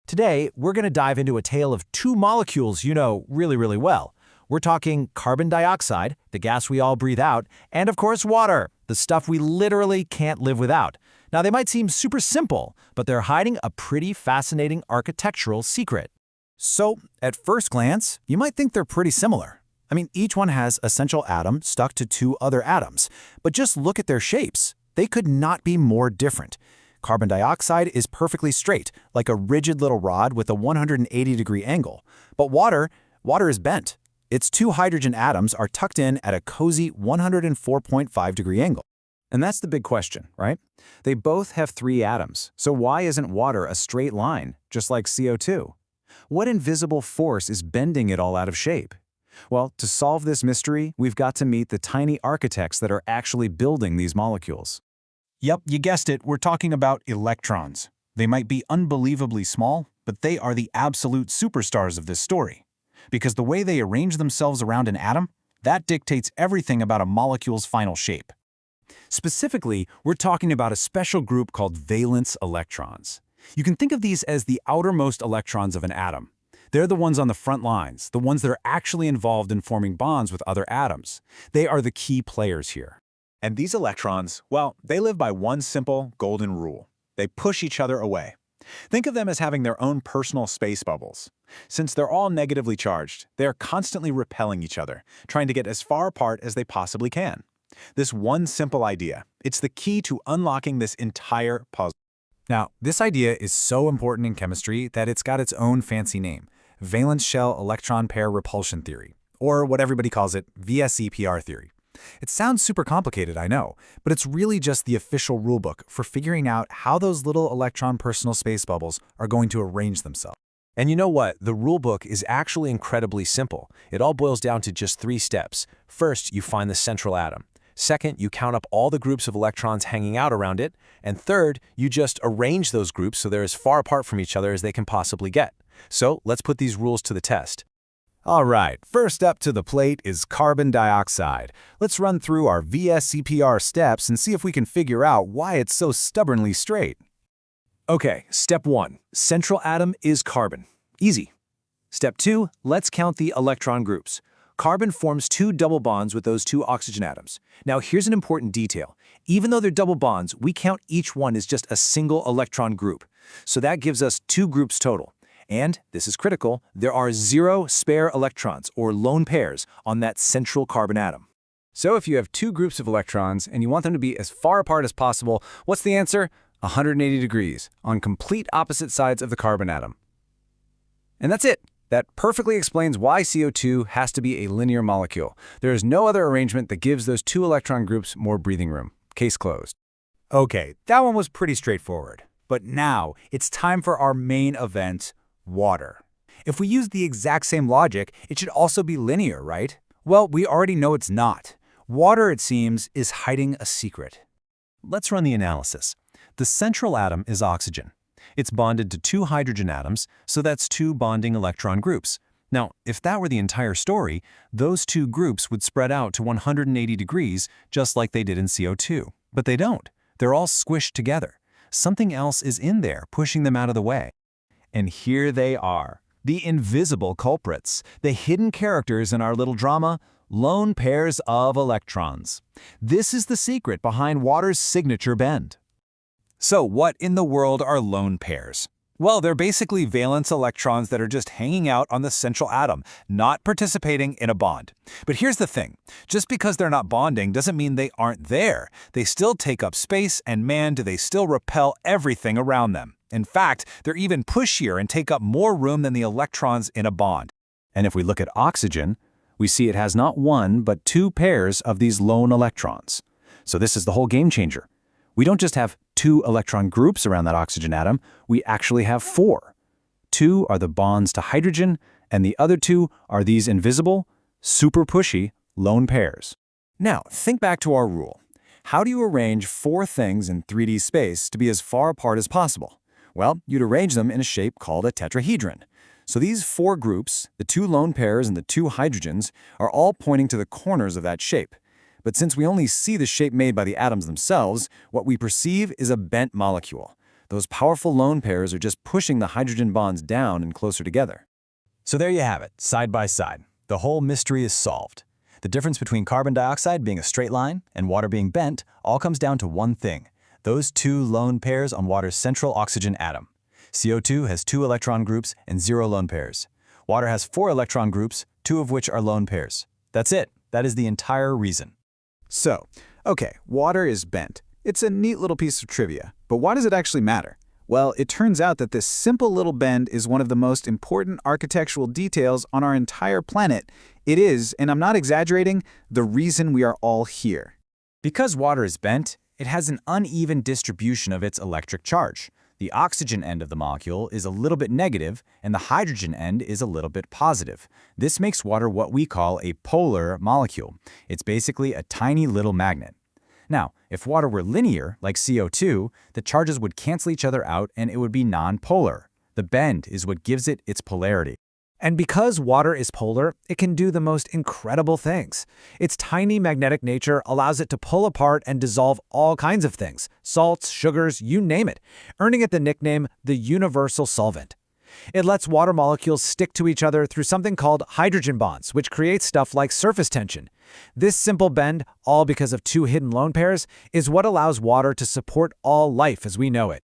Today, we're going to dive into a tale of two molecules you know really well. We're talking carbon dioxide, the gas we all breathe out, and of course water, the stuff we literally can't live without. Now, they might seem super simple, but they're hiding a pretty fascinating architectural secret. So, at first glance, you might think they're pretty similar. I mean, each one has a central atom stuck to two other atoms, but just look at their shapes. They could not be more different. Carbon dioxide is perfectly straight, like a rigid little rod with a 180-degree angle. But water is bent. Its two hydrogen atoms are tucked in at a cozy 104.5-degree angle. And that's the big question, right? They both have three atoms, so why isn't water a straight line, just like CO₂? What invisible force is bending it all out of shape? Well, to solve this mystery, we've got to meet the tiny architects that are actually building these molecules. Yep, you guessed it, we're talking about electrons. They might be unbelievably small, but they are the absolute superstars of this story. Because the way they arrange themselves around an atom, that dictates everything about a molecule's final shape. Specifically, we're talking about a special group called valence electrons. You can think of these as the outermost electrons of an atom. They're the ones on the front lines, the ones that are actually involved in forming bonds with other atoms. They are the key players here. And these electrons, well, they live by one simple golden rule. They push each other away. Think of them as having their own personal space bubbles. Since they're all negatively charged, they are constantly repelling each other, trying to get as far apart as they possibly can. This one simple idea, it's the key to unlocking this entire puzzle. Now, this idea is so important in chemistry that it's got its own fancy name, valence shell electron pair repulsion theory, or what everybody calls it, VSEPR theory. It sounds super complicated, I know, but it's really just the official rulebook for figuring out how those little electron personal space bubbles are going to arrange themselves. And you know what? The rulebook is actually incredibly simple. It all boils down to just 3 steps. First, you find the central atom. Second, you count up all the groups of electrons hanging out around it. And third, you just arrange those groups so they're as far apart from each other as they can possibly get. So let's put these rules to the test. All right, first up to the plate is carbon dioxide. Let's run through our VSEPR steps and see if we can figure out why it's so stubbornly straight. Okay, step 1. Central atom is carbon. Easy. Step 2. Let's count the electron groups. Carbon forms 2 double bonds with those 2 oxygen atoms. Now here's an important detail. Even though they're double bonds, we count each one as just a single electron group. So that gives us 2 groups total. And, this is critical, there are 0 spare electrons, or lone pairs, on that central carbon atom. So if you have 2 groups of electrons and you want them to be as far apart as possible, what's the answer? 180 degrees, on complete opposite sides of the carbon atom. And that's it. That perfectly explains why CO₂ has to be a linear molecule. There is no other arrangement that gives those 2 electron groups more breathing room. Case closed. Okay, that one was pretty straightforward. But now, it's time for our main event, water. If we use the exact same logic, it should also be linear, right? Well, we already know it's not. Water, it seems, is hiding a secret. Let's run the analysis. The central atom is oxygen. It's bonded to 2 hydrogen atoms, so that's 2 bonding electron groups. Now, if that were the entire story, those 2 groups would spread out to 180 degrees, just like they did in CO₂. But they don't. They're all squished together. Something else is in there, pushing them out of the way. And here they are, the invisible culprits, the hidden characters in our little drama, lone pairs of electrons. This is the secret behind water's signature bend. So what in the world are lone pairs? Well, they're basically valence electrons that are just hanging out on the central atom, not participating in a bond. But here's the thing. Just because they're not bonding doesn't mean they aren't there. They still take up space, and man, do they still repel everything around them. In fact, they're even pushier and take up more room than the electrons in a bond. And if we look at oxygen, we see it has not 1 but 2 pairs of these lone electrons. So this is the whole game changer. We don't just have 2 electron groups around that oxygen atom, we actually have 4. 2 are the bonds to hydrogen, and the other 2 are these invisible, super pushy lone pairs. Now, think back to our rule. How do you arrange 4 things in 3D space to be as far apart as possible? Well, you'd arrange them in a shape called a tetrahedron. So these 4 groups, the 2 lone pairs and the 2 hydrogens, are all pointing to the corners of that shape. But since we only see the shape made by the atoms themselves, what we perceive is a bent molecule. Those powerful lone pairs are just pushing the hydrogen bonds down and closer together. So there you have it, side by side. The whole mystery is solved. The difference between carbon dioxide being a straight line and water being bent all comes down to one thing: those two lone pairs on water's central oxygen atom. CO₂ has 2 electron groups and 0 lone pairs. Water has 4 electron groups, 2 of which are lone pairs. That's it. That is the entire reason. So, okay, water is bent. It's a neat little piece of trivia, but why does it actually matter? Well, it turns out that this simple little bend is one of the most important architectural details on our entire planet. It is, and I'm not exaggerating, the reason we are all here. Because water is bent, it has an uneven distribution of its electric charge. The oxygen end of the molecule is a little bit negative, and the hydrogen end is a little bit positive. This makes water what we call a polar molecule. It's basically a tiny little magnet. Now, if water were linear, like CO₂, the charges would cancel each other out and it would be nonpolar. The bend is what gives it its polarity. And because water is polar, it can do the most incredible things. Its tiny magnetic nature allows it to pull apart and dissolve all kinds of things, salts, sugars, you name it, earning it the nickname the universal solvent. It lets water molecules stick to each other through something called hydrogen bonds, which creates stuff like surface tension. This simple bend, all because of 2 hidden lone pairs, is what allows water to support all life as we know it.